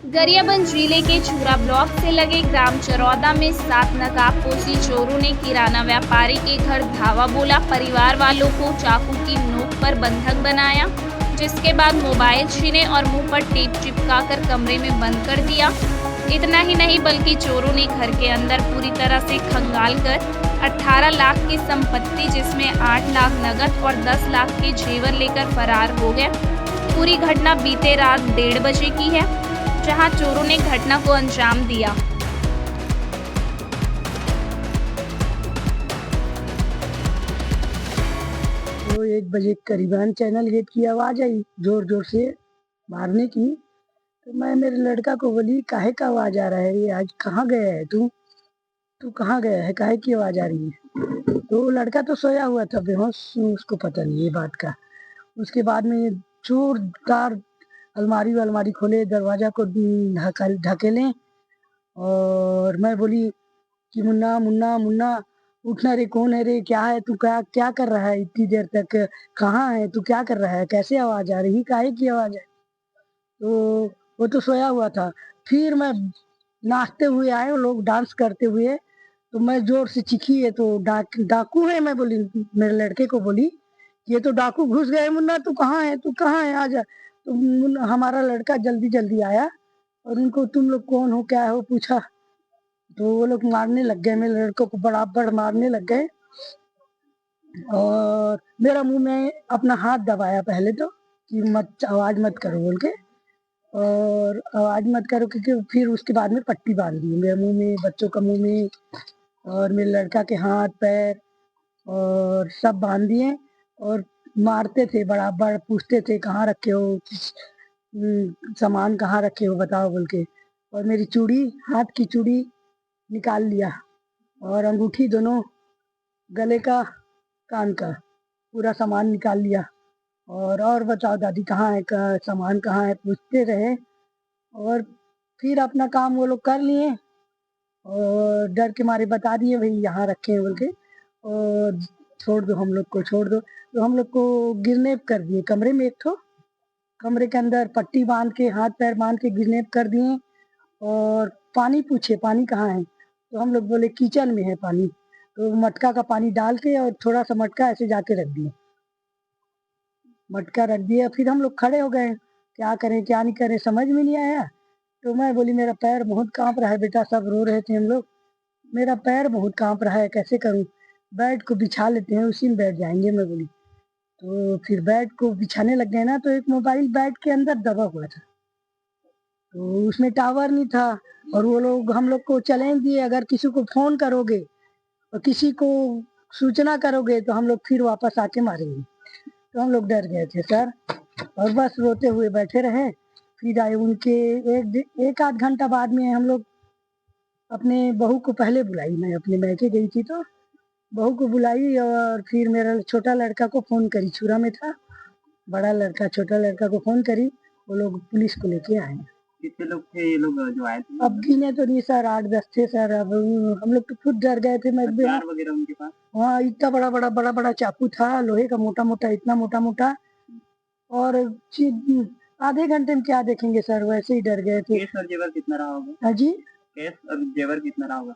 गरियाबंद जिले के चूरा ब्लॉक से लगे ग्राम चरौदा में 7 नकाबपोशी चोरों ने किराना व्यापारी के घर धावा बोला। परिवार वालों को चाकू की नोक पर बंधक बनाया, जिसके बाद मोबाइल छीने और मुंह पर टेप चिपकाकर कमरे में बंद कर दिया। इतना ही नहीं बल्कि चोरों ने घर के अंदर पूरी तरह से खंगाल कर 18 लाख की संपत्ति, जिसमें 8 लाख नगद और 10 लाख के जेवर लेकर फरार हो गए। पूरी घटना बीते रात 1:30 बजे की है, जहां चोरों ने घटना को अंजाम दिया। तो 1 बजे करीबन चैनल गेट की आवाज़ आई जोर जोर से मारने की। तो मैं मेरे लड़का को बोली, काहे का आवाज़ आ रहा है, ये आज कहाँ गया है तू? तू कहाँ गया है, काहे की आवाज़ आ रही है? तो वो लड़का तो सोया हुआ था बेहोश, उसको पता नहीं ये बात का। उसके बाद में जोरदार अलमारी वलमारी खोले, दरवाज़ा को ढकेले और मैं बोली कि मुन्ना मुन्ना मुन्ना उठना रे, कौन है रे, क्या है तू, क्या क्या कर रहा है इतनी देर तक, कहाँ है तू, क्या कर रहा है, कैसे आवाज आ रही, काहे की आवाज है? तो वो तो सोया हुआ था। फिर मैं नाचते हुए आए, वो लोग डांस करते हुए, तो मैं जोर से चीखी, है तो डाकू है, मैं बोली मेरे लड़के को बोली, ये तो डाकू घुस गए, मुन्ना तू कहाँ है, तू कहाँ है, आजा। तो हमारा लड़का जल्दी जल्दी आया और उनको तुम लोग कौन हो, क्या हो पूछा। तो वो लोग मारने लग गए, मेरे लड़कों को बराबर मारने लग गए और मेरा मुंह में अपना हाथ दबाया पहले तो, कि मत आवाज मत करो बोल के, और आवाज मत करो, क्योंकि फिर उसके बाद में पट्टी बांध दी मेरे मुंह में, बच्चों का मुंह में, और मेरे लड़का के हाथ पैर और सब बांध दिए और मारते थे बराबर, पूछते थे कहाँ रखे हो, सामान कहाँ रखे हो बताओ बोल के। और मेरी चूड़ी, हाथ की चूड़ी निकाल लिया और अंगूठी दोनों, गले का, कान का, पूरा सामान निकाल लिया। और बताओ दादी कहाँ है, सामान कहाँ है, पूछते रहे। और फिर अपना काम वो लोग कर लिए और डर के मारे बता दिए भाई यहाँ रखे हैं बोल के, और छोड़ दो हम लोग को, छोड़ दो। तो हम लोग को गिरनेप कर दिए कमरे में, एक ठो कमरे के अंदर पट्टी बांध के, हाथ पैर बांध के गिरनेप कर दिए। और पानी पूछे, पानी कहाँ है, तो हम लोग बोले किचन में है पानी। तो मटका का पानी डाल के और थोड़ा सा मटका ऐसे जाके रख दिए, मटका रख दिया। फिर हम लोग खड़े हो गए, क्या करें क्या नहीं करें समझ में नहीं आया। तो मैं बोली मेरा पैर बहुत कांप रहा है बेटा, सब रो रहे थे हम लोग, मेरा पैर बहुत कांप रहा है, कैसे करूं? बेड को बिछा लेते हैं, उसी में बैठ जाएंगे, मैं बोली। तो फिर बेड को बिछाने लग गए ना, तो एक मोबाइल बेड के अंदर दबा हुआ था, तो उसमें टावर नहीं था। और वो लोग हम लोग को चैलेंज दिए, अगर किसी को फोन करोगे और किसी को सूचना करोगे तो हम लोग फिर वापस आके मारेंगे। तो हम लोग डर गए थे सर, और बस रोते हुए बैठे रहे। फिर आए उनके एक आध घंटा बाद में हम लोग अपने बहू को पहले बुलाई, मैं अपने मैके गई थी तो बहू को बुलाई, और फिर मेरा छोटा लड़का को फोन करी, छुरा में था, बड़ा लड़का छोटा लड़का को फोन करी, वो लोग पुलिस को लेके आए। कितने लोग थे ये लोग जो आए थे? अब गिने तो नहीं सर, 8-10 थे सर। अब हम लोग तो खुद डर गए थे, मैं भी। हथियार वगैरह उनके पास? हाँ, इतना बड़ा बड़ा चाकू था, लोहे का, मोटा मोटा, इतना मोटा मोटा। और आधे घंटे में क्या देखेंगे सर, वैसे ही डर गए थे। केस और जेवर कितना रहा होगा? हाँ जी, केस और जेवर कितना रहा होगा?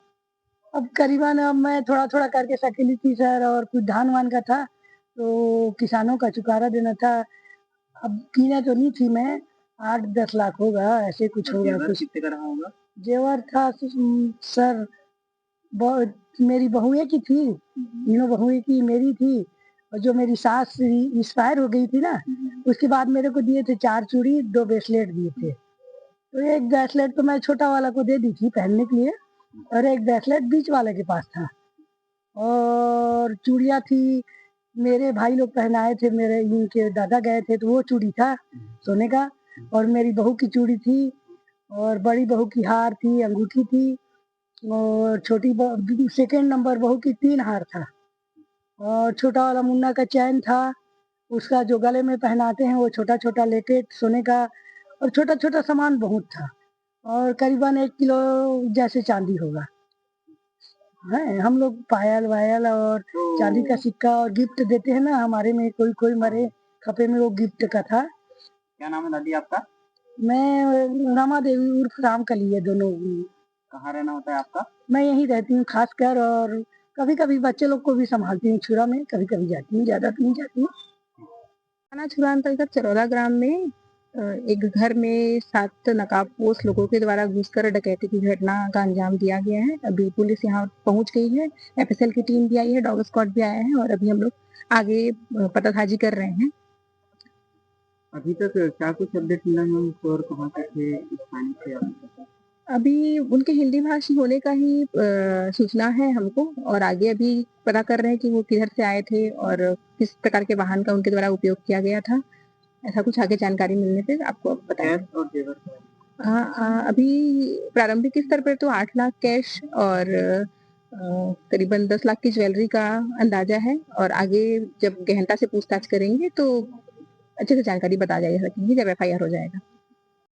अब करीबन, अब मैं थोड़ा थोड़ा करके सकेली थी सर, और कुछ धान वान का था, तो किसानों का चुकारा देना था। अब गिना तो नहीं थी मैं, 8-10 लाख होगा, ऐसे कुछ और होगा जेवर कुछ। कितने का रहा होगा? जेवर था सर, मेरी बहुए की थी, तीनों बहुए की मेरी थी। और जो मेरी सास एक्सपायर हो गई थी ना, उसके बाद मेरे को दिए थे 4 चूड़ी, 2 ब्रेसलेट दिए थे। तो एक ब्रेसलेट तो मैं छोटा वाला को दे दी थी पहनने के लिए, और एक ब्रेसलेट बीच वाले के पास था। और चूड़ियाँ थी, मेरे भाई लोग पहनाए थे, मेरे इनके दादा गए थे, तो वो चूड़ी था सोने का। और मेरी बहू की चूड़ी थी, और बड़ी बहू की हार थी, अंगूठी थी, और सेकंड नंबर बहू की 3 हार था। और छोटा वाला मुन्ना का चैन था, उसका जो गले में पहनाते हैं वो छोटा छोटा लेकेट सोने का। और छोटा छोटा सामान बहुत था, और करीबन 1 किलो जैसे चांदी होगा है। हम लोग पायल वायल और चांदी का सिक्का और गिफ्ट देते हैं ना, हमारे में कोई कोई मरे खपे में, वो गिफ्ट का था। क्या नाम है दादी आपका? मैं रमा देवी उर्फ रामकली है दोनों। कहाँ रहना होता है आपका? मैं यहीं रहती हूँ खासकर, और कभी-कभी बच्चे लोग को भी संभालती हूँ छुरा में, कभी-कभी जाती हूँ, ज़्यादा तो नहीं जाती हूँ। थाना छुरा अंतर्गत चरौदा ग्राम में एक घर में 7 नकाबपोश लोगों के द्वारा घुसकर डकैती की घटना का अंजाम दिया गया है। अभी पुलिस यहाँ पहुंच गई है, एफएसएल की टीम भी आई है, डॉग स्क्वाड भी आया है और अभी हम लोग आगे पतासाजी कर रहे हैं। अभी तक क्या कुछ अपडेट मिला है, चोर कहाँ से थे, स्थानिक थे आप? अभी उनके हिंदी भाषी होने का ही सूचना है हमको, और आगे अभी पता कर रहे हैं कि वो किधर से आए थे और किस प्रकार के वाहन का उनके द्वारा उपयोग किया गया था। ऐसा कुछ आगे जानकारी मिलने पे आपको बताएंगे। कैश और जेवर क्या है? हाँ, अभी प्रारंभिक स्तर पर तो 8 लाख कैश और करीबन 10 लाख की ज्वेलरी का अंदाजा है, और आगे जब गहनता से पूछताछ करेंगे तो अच्छे से जानकारी बता जा सकेंगी जब एफआईआर हो जाएगा।